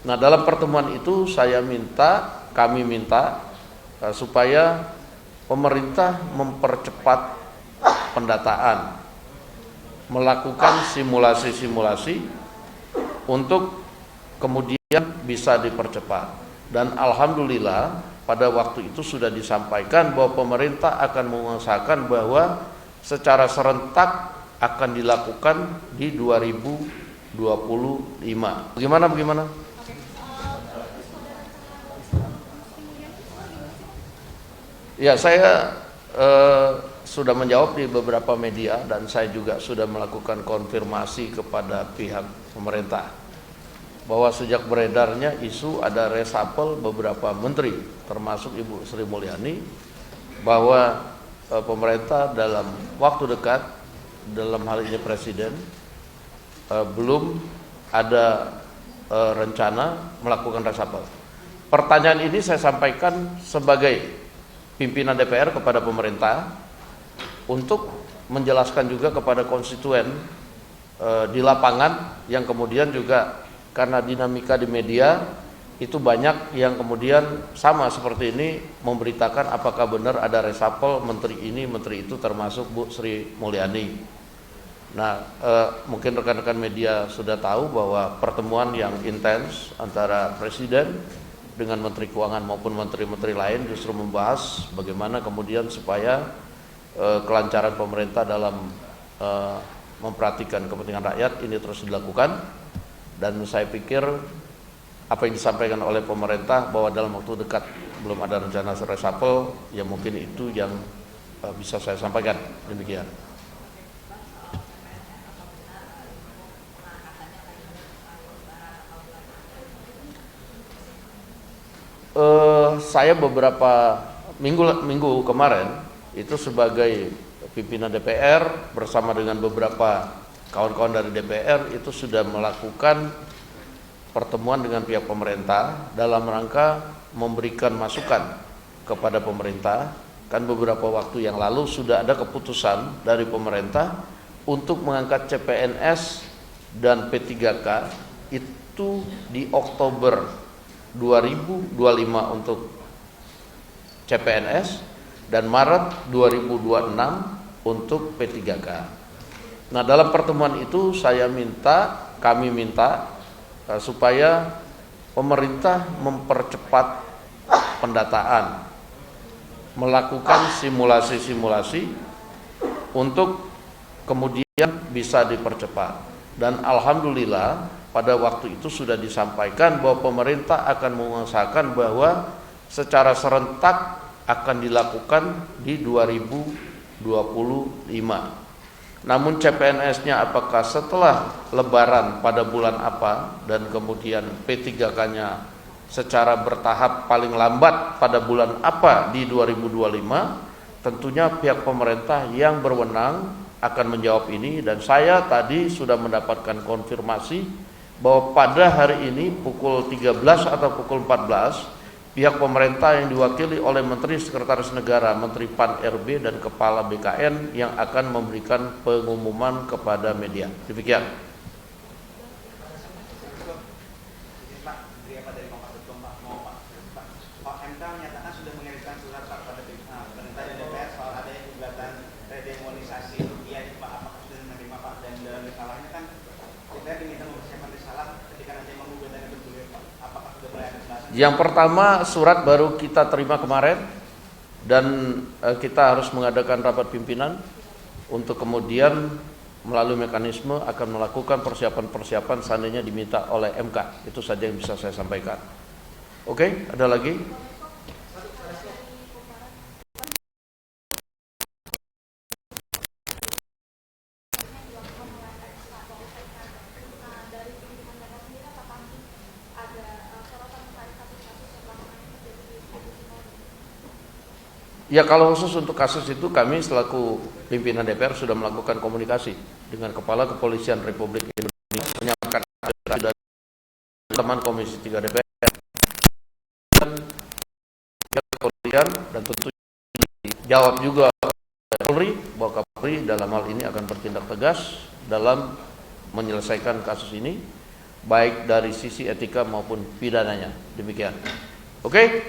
Nah, dalam pertemuan itu kami minta supaya pemerintah mempercepat pendataan, melakukan simulasi-simulasi untuk kemudian bisa dipercepat. Dan alhamdulillah pada waktu itu sudah disampaikan bahwa pemerintah akan mengusahakan bahwa secara serentak akan dilakukan di 2025. Bagaimana? Ya, saya sudah menjawab di beberapa media dan saya juga sudah melakukan konfirmasi kepada pihak pemerintah bahwa sejak beredarnya isu ada reshuffle beberapa menteri termasuk Ibu Sri Mulyani, bahwa pemerintah dalam waktu dekat, dalam hal ini Presiden, belum ada rencana melakukan reshuffle. Pertanyaan ini saya sampaikan sebagai pimpinan DPR kepada pemerintah untuk menjelaskan juga kepada konstituen di lapangan, yang kemudian juga karena dinamika di media itu banyak yang kemudian sama seperti ini memberitakan apakah benar ada reshuffle menteri ini, menteri itu, termasuk Bu Sri Mulyani. Nah, mungkin rekan-rekan media sudah tahu bahwa pertemuan yang intens antara Presiden dengan Menteri Keuangan maupun menteri-menteri lain justru membahas bagaimana kemudian supaya kelancaran pemerintah dalam memperhatikan kepentingan rakyat ini terus dilakukan. Dan saya pikir apa yang disampaikan oleh pemerintah bahwa dalam waktu dekat belum ada rencana reshuffle, ya mungkin itu yang bisa saya sampaikan. Demikian. Saya beberapa minggu kemarin itu sebagai pimpinan DPR bersama dengan beberapa kawan-kawan dari DPR itu sudah melakukan pertemuan dengan pihak pemerintah dalam rangka memberikan masukan kepada pemerintah. Kan beberapa waktu yang lalu sudah ada keputusan dari pemerintah untuk mengangkat CPNS dan P3K itu di Oktober 2025 untuk CPNS dan Maret 2026 untuk P3K. Nah, dalam pertemuan itu kami minta supaya pemerintah mempercepat pendataan, melakukan simulasi-simulasi untuk kemudian bisa dipercepat. Dan alhamdulillah pada waktu itu sudah disampaikan bahwa pemerintah akan mengusahakan bahwa secara serentak akan dilakukan di 2025. Namun CPNS-nya apakah setelah Lebaran pada bulan apa, dan kemudian P3K-nya secara bertahap paling lambat pada bulan apa di 2025, tentunya pihak pemerintah yang berwenang akan menjawab ini. Dan saya tadi sudah mendapatkan konfirmasi bahwa pada hari ini pukul 13 atau pukul 14 pihak pemerintah yang diwakili oleh Menteri Sekretaris Negara, Menteri PAN RB dan Kepala BKN yang akan memberikan pengumuman kepada media. Demikian. Yang pertama, surat baru kita terima kemarin dan kita harus mengadakan rapat pimpinan untuk kemudian melalui mekanisme akan melakukan persiapan-persiapan seandainya diminta oleh MK. Itu saja yang bisa saya sampaikan. Oke, ada lagi? Ya, kalau khusus untuk kasus itu kami selaku pimpinan DPR sudah melakukan komunikasi dengan Kepala Kepolisian Republik Indonesia, menyampaikan dari teman Komisi 3 DPR dan kepolisian, dan tentu dijawab juga Polri bahwa Kapolri dalam hal ini akan bertindak tegas dalam menyelesaikan kasus ini. baik dari sisi etika maupun pidananya. Demikian. Oke?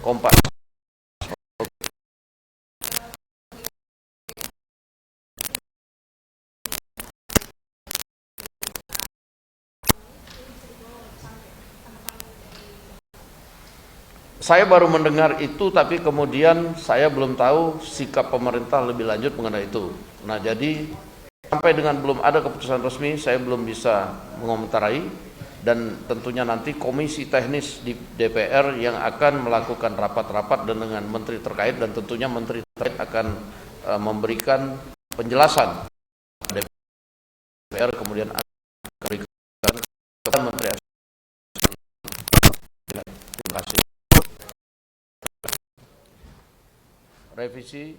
Kompas. Saya baru mendengar itu, tapi kemudian saya belum tahu sikap pemerintah lebih lanjut mengenai itu. Nah, jadi sampai dengan belum ada keputusan resmi, saya belum bisa mengomentari, dan tentunya nanti komisi teknis di DPR yang akan melakukan rapat-rapat dengan menteri terkait, dan tentunya menteri terkait akan memberikan penjelasan DPR, kemudian akan memberikan kepada menteri. Terima kasih. Revisi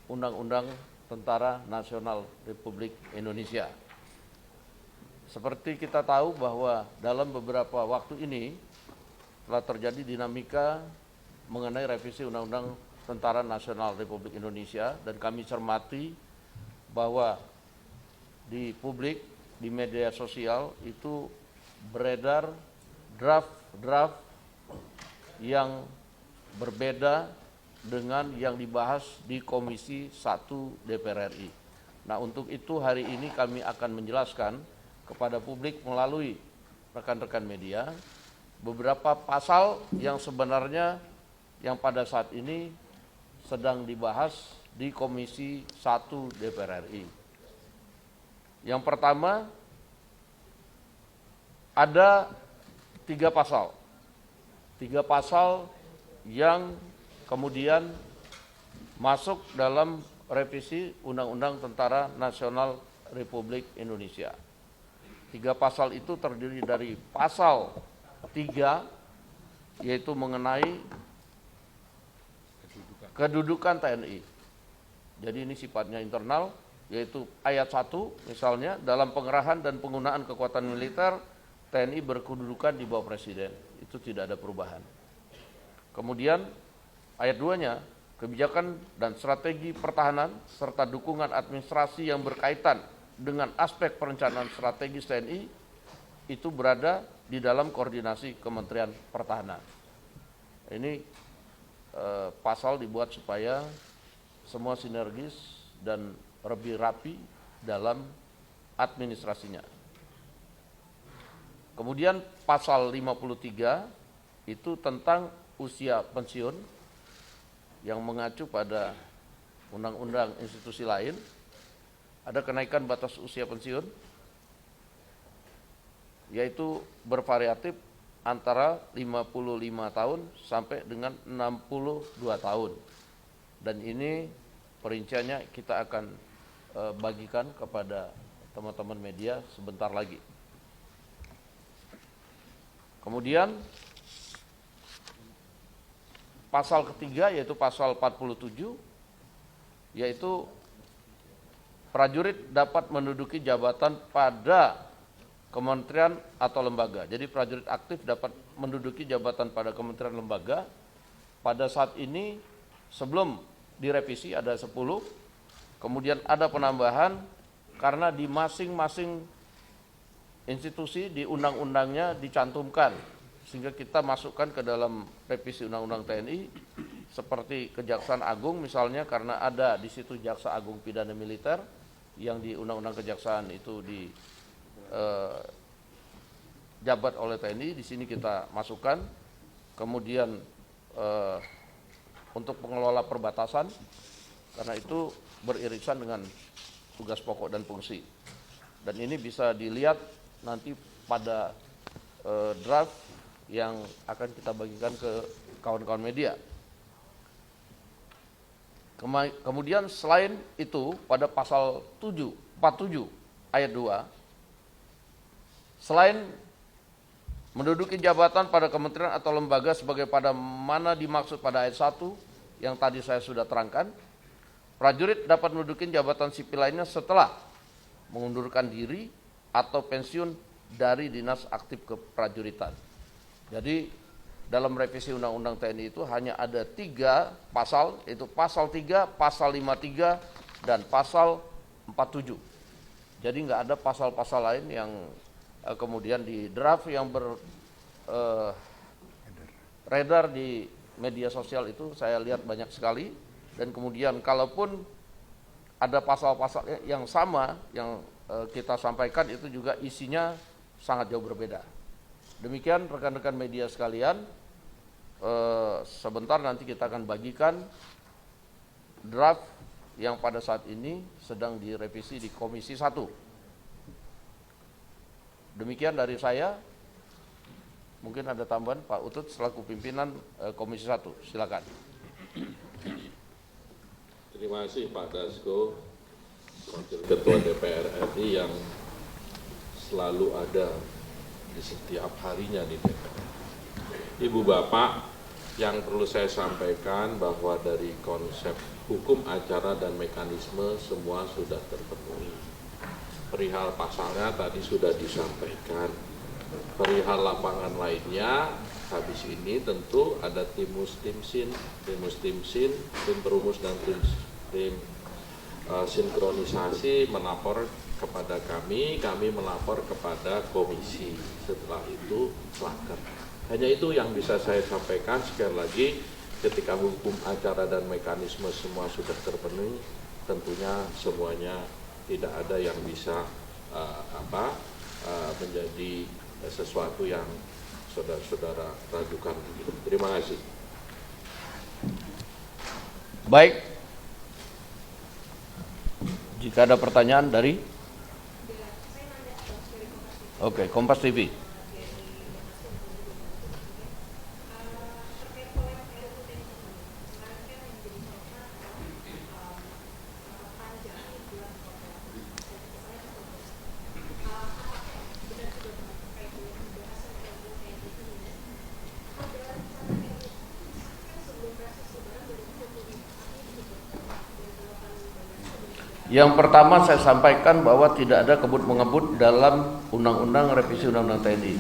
Undang-Undang Tentara Nasional Republik Indonesia. Seperti kita tahu bahwa dalam beberapa waktu ini telah terjadi dinamika mengenai revisi Undang-Undang Tentara Nasional Republik Indonesia, dan kami cermati bahwa di publik, di media sosial itu beredar draft-draft yang berbeda dengan yang dibahas di Komisi 1 DPR RI. Nah, untuk itu hari ini kami akan menjelaskan kepada publik melalui rekan-rekan media beberapa pasal yang sebenarnya yang pada saat ini sedang dibahas di Komisi 1 DPR RI. Yang pertama, ada 3 pasal. 3 pasal yang kemudian masuk dalam revisi Undang-Undang Tentara Nasional Republik Indonesia. 3 pasal itu terdiri dari pasal 3, yaitu mengenai kedudukan TNI. Jadi ini sifatnya internal, yaitu ayat 1 misalnya, dalam pengerahan dan penggunaan kekuatan militer, TNI berkedudukan di bawah Presiden. Itu tidak ada perubahan. Kemudian ayat 2-nya, kebijakan dan strategi pertahanan serta dukungan administrasi yang berkaitan dengan aspek perencanaan strategis TNI itu berada di dalam koordinasi Kementerian Pertahanan. Ini pasal dibuat supaya semua sinergis dan lebih rapi dalam administrasinya. Kemudian pasal 53 itu tentang usia pensiun, yang mengacu pada undang-undang institusi lain. Ada kenaikan batas usia pensiun, yaitu bervariatif antara 55 tahun sampai dengan 62 tahun. Dan ini perinciannya kita akan bagikan kepada teman-teman media sebentar lagi. Kemudian pasal ketiga, yaitu pasal 47, yaitu prajurit dapat menduduki jabatan pada kementerian atau lembaga. Jadi prajurit aktif dapat menduduki jabatan pada kementerian lembaga. Pada saat ini sebelum direvisi ada 10, kemudian ada penambahan karena di masing-masing institusi di undang-undangnya dicantumkan, sehingga kita masukkan ke dalam revisi Undang-Undang TNI, seperti Kejaksaan Agung misalnya, karena ada di situ Jaksa Agung Pidana Militer yang di Undang-Undang Kejaksaan itu jabat oleh TNI, di sini kita masukkan. Kemudian untuk pengelola perbatasan, karena itu beririsan dengan tugas pokok dan fungsi. Dan ini bisa dilihat nanti pada draft yang akan kita bagikan ke kawan-kawan media. Kemudian selain itu pada pasal 47 ayat 2, selain menduduki jabatan pada kementerian atau lembaga sebagai pada mana dimaksud pada ayat 1 yang tadi saya sudah terangkan, prajurit dapat menduduki jabatan sipil lainnya setelah mengundurkan diri atau pensiun dari dinas aktif keprajuritan. Jadi dalam revisi Undang-Undang TNI itu hanya ada 3 pasal, yaitu pasal 3, pasal 53, dan pasal 47. Jadi nggak ada pasal-pasal lain yang kemudian di draft yang beredar di media sosial itu saya lihat banyak sekali, dan kemudian kalaupun ada pasal-pasal yang sama yang kita sampaikan itu juga isinya sangat jauh berbeda. Demikian rekan-rekan media sekalian, sebentar nanti kita akan bagikan draft yang pada saat ini sedang direvisi di Komisi 1. Demikian dari saya. Mungkin ada tambahan Pak Utut selaku pimpinan Komisi 1, silakan. Terima kasih Pak Dasko, Wakil Ketua DPR RI yang selalu ada di setiap harinya di DPR. Ibu Bapak, yang perlu saya sampaikan bahwa dari konsep hukum acara dan mekanisme semua sudah terpenuhi. Perihal pasalnya tadi sudah disampaikan. Perihal lapangan lainnya, habis ini tentu ada tim mustimsin, tim perumus dan tim sinkronisasi melapor kepada kami melapor kepada komisi. Setelah itu selangkap. Hanya itu yang bisa saya sampaikan. Sekali lagi, ketika hukum acara dan mekanisme semua sudah terpenuhi, tentunya semuanya tidak ada yang bisa menjadi sesuatu yang saudara-saudara ragukan. Terima kasih. Baik, jika ada pertanyaan dari Kompas TV. Yang pertama saya sampaikan bahwa tidak ada kebut-mengebut dalam Undang-Undang Revisi Undang-Undang TNI.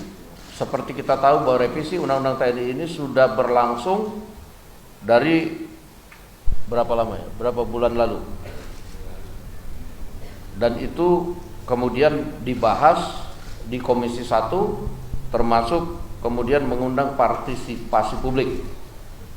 Seperti kita tahu bahwa revisi Undang-Undang TNI ini sudah berlangsung dari berapa lama ya? Berapa bulan lalu. Dan itu kemudian dibahas di Komisi 1, termasuk kemudian mengundang partisipasi publik.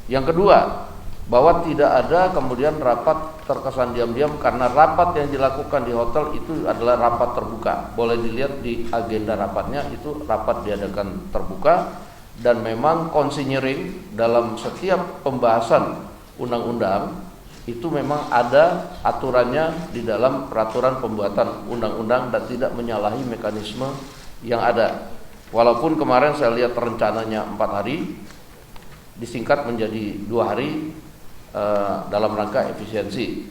Yang kedua, bahwa tidak ada kemudian rapat terkesan diam-diam, karena rapat yang dilakukan di hotel itu adalah rapat terbuka. Boleh dilihat di agenda rapatnya, itu rapat diadakan terbuka, dan memang konsinyering dalam setiap pembahasan undang-undang itu memang ada aturannya di dalam peraturan pembuatan undang-undang dan tidak menyalahi mekanisme yang ada. Walaupun kemarin saya lihat rencananya 4 hari, disingkat menjadi 2 hari, dalam rangka efisiensi,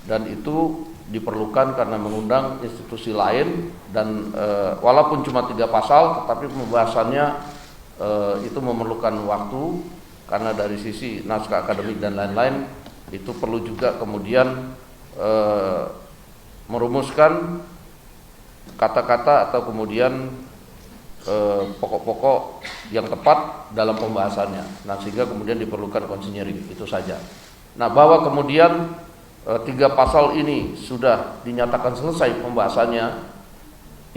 dan itu diperlukan karena mengundang institusi lain, dan walaupun cuma 3 pasal tetapi pembahasannya itu memerlukan waktu, karena dari sisi naskah akademik dan lain-lain itu perlu juga kemudian merumuskan kata-kata atau kemudian pokok-pokok yang tepat dalam pembahasannya. Nah, sehingga kemudian diperlukan konsinyering, itu saja. Nah, bahwa kemudian 3 pasal ini sudah dinyatakan selesai pembahasannya,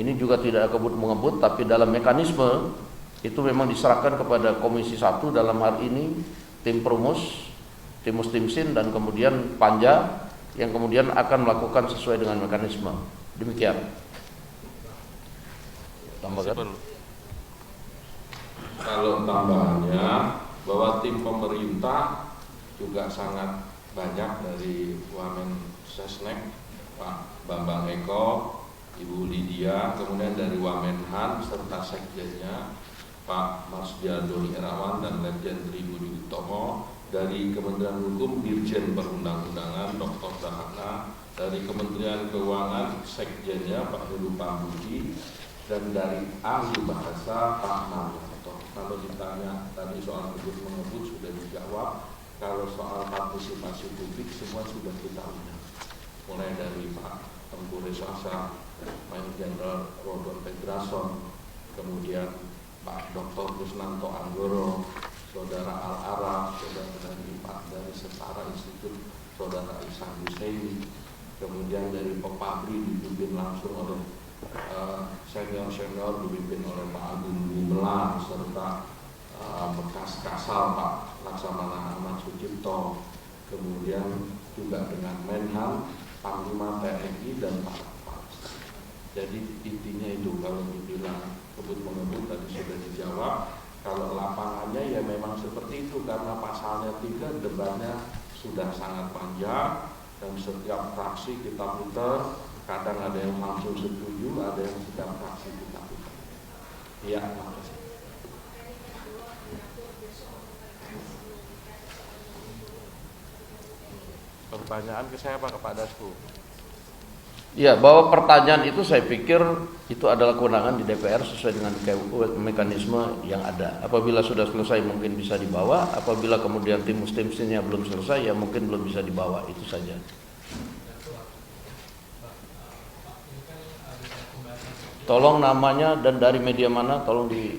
ini juga tidak kebut-mengebut, tapi dalam mekanisme itu memang diserahkan kepada Komisi 1, dalam hal ini tim perumus, tim mustimsin, dan kemudian panja yang kemudian akan melakukan sesuai dengan mekanisme. Demikian. Tambahkan. Kalau tambahannya, bahwa tim pemerintah juga sangat banyak, dari Wamen Sesnek Pak Bambang Eko, Ibu Lydia, kemudian dari Wamenhan serta sekjennya Pak Marsdiado Irawan dan Legend Tri Budi Utomo, dari Kementerian Hukum Dirjen Perundang-undangan Dr. Dahana, dari Kementerian Keuangan sekjennya Pak Heru Pambudi, dan dari ahli bahasa Pak Naryanto. Kalau ditanya tadi soal kebut-mengebut sudah dijawab. Kalau soal partisipasi publik semua sudah kita undang, mulai dari Pak Tempure Sasa, Mayor Jenderal Rodon Pedrason, kemudian Pak Dr. Kusnanto Anggoro, Saudara Al-Arab, Saudara dari Pak dari Setara Institut, Saudara Ihsan Husseini, kemudian dari Pepabri dipimpin langsung oleh senior-senior dipimpin oleh Pak Agung Gumelar serta bekas Kasal Pak Laksamana Ahmad Sucipto, kemudian juga dengan Menhan, Panglima TNI dan Pak Kapolres. Jadi intinya itu, kalau dibilang kebut-mengebut tadi sudah dijawab. Kalau lapangannya ya memang seperti itu, karena pasalnya 3 debatnya sudah sangat panjang dan setiap fraksi kita putar. Kadang ada yang langsung setuju, ada yang setiap fraksi kita putar. Iya, makasih. Pertanyaan ke saya Pak, ke Pak Dasko. Ya, bahwa pertanyaan itu saya pikir itu adalah kewenangan di DPR sesuai dengan mekanisme yang ada. Apabila sudah selesai mungkin bisa dibawa, apabila kemudian tim muslimnya belum selesai ya mungkin belum bisa dibawa, itu saja. Tolong namanya dan dari media mana, tolong di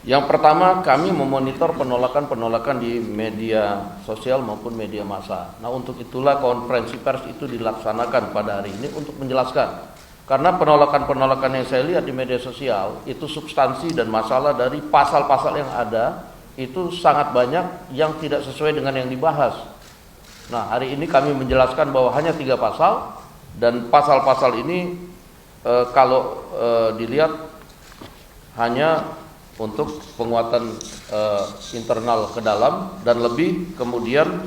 Yang pertama, kami memonitor penolakan-penolakan di media sosial maupun media massa. Nah, untuk itulah konferensi pers itu dilaksanakan pada hari ini untuk menjelaskan. Karena penolakan-penolakan yang saya lihat di media sosial itu substansi dan masalah dari pasal-pasal yang ada itu sangat banyak yang tidak sesuai dengan yang dibahas. Nah, hari ini kami menjelaskan bahwa hanya 3 pasal dan pasal-pasal ini kalau dilihat hanya untuk penguatan internal ke dalam dan lebih kemudian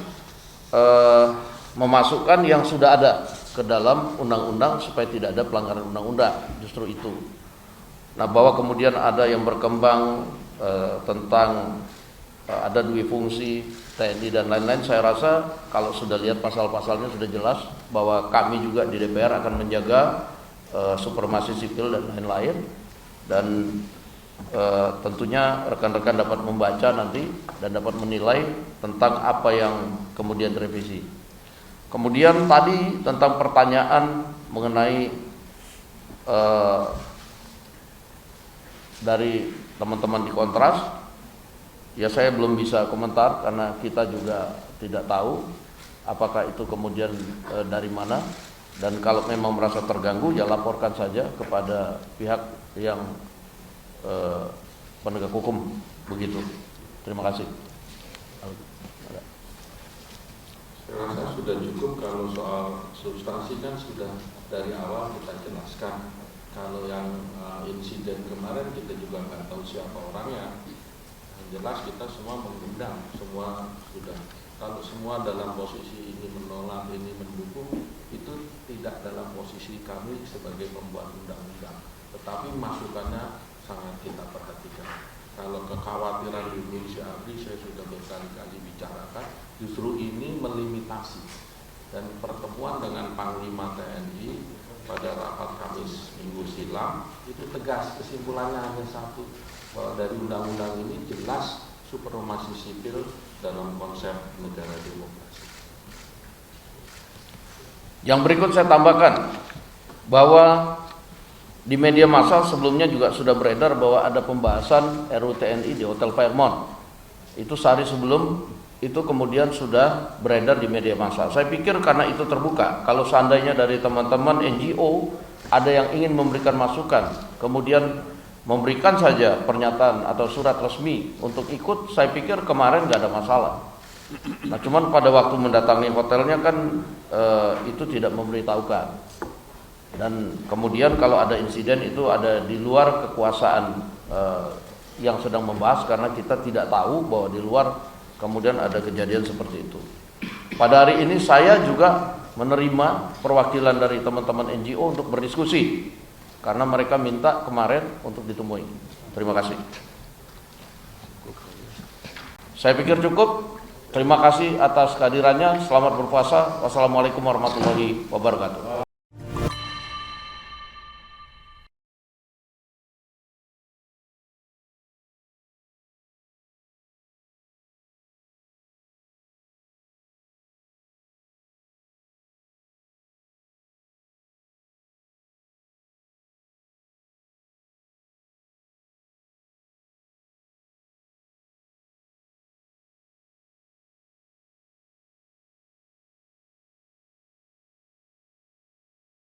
memasukkan yang sudah ada ke dalam undang-undang supaya tidak ada pelanggaran undang-undang, justru itu. Nah, bahwa kemudian ada yang berkembang tentang ada duifungsi TNI dan lain-lain, saya rasa kalau sudah lihat pasal-pasalnya sudah jelas bahwa kami juga di DPR akan menjaga supremasi sipil dan lain-lain, dan tentunya rekan-rekan dapat membaca nanti dan dapat menilai tentang apa yang kemudian direvisi. Kemudian tadi tentang pertanyaan mengenai dari teman-teman di Kontras, ya saya belum bisa komentar karena kita juga tidak tahu apakah itu kemudian dari mana, dan kalau memang merasa terganggu ya laporkan saja kepada pihak yang penegak hukum, begitu. Terima kasih. Saya rasa sudah cukup. Kalau soal substansi kan sudah dari awal kita jelaskan. Kalau yang insiden kemarin kita juga nggak tahu siapa orangnya. Yang jelas kita semua mengundang, semua sudah. Kalau semua dalam posisi ini menolak, ini mendukung, itu tidak dalam posisi kami sebagai pembuat undang-undang. Tetapi masukannya sangat kita perhatikan. Kalau kekhawatiran di Indonesia Abri saya sudah berkali-kali bicarakan, justru ini melimitasi. Dan pertemuan dengan Panglima TNI pada rapat Kamis minggu silam itu tegas, kesimpulannya hanya satu, bahwa dari undang-undang ini jelas supremasi sipil dalam konsep negara demokrasi. Yang berikut saya tambahkan bahwa di media massa sebelumnya juga sudah beredar bahwa ada pembahasan RUU TNI di Hotel Fairmont. Itu sehari sebelum itu kemudian sudah beredar di media massa. Saya pikir karena itu terbuka, kalau seandainya dari teman-teman NGO ada yang ingin memberikan masukan, kemudian memberikan saja pernyataan atau surat resmi untuk ikut, saya pikir kemarin nggak ada masalah. Nah, cuman pada waktu mendatangi hotelnya kan itu tidak memberitahukan. Dan kemudian kalau ada insiden itu ada di luar kekuasaan yang sedang membahas, karena kita tidak tahu bahwa di luar kemudian ada kejadian seperti itu. Pada hari ini saya juga menerima perwakilan dari teman-teman NGO untuk berdiskusi, karena mereka minta kemarin untuk ditemui. Terima kasih. Saya pikir cukup. Terima kasih atas kehadirannya. Selamat berpuasa. Wassalamualaikum warahmatullahi wabarakatuh.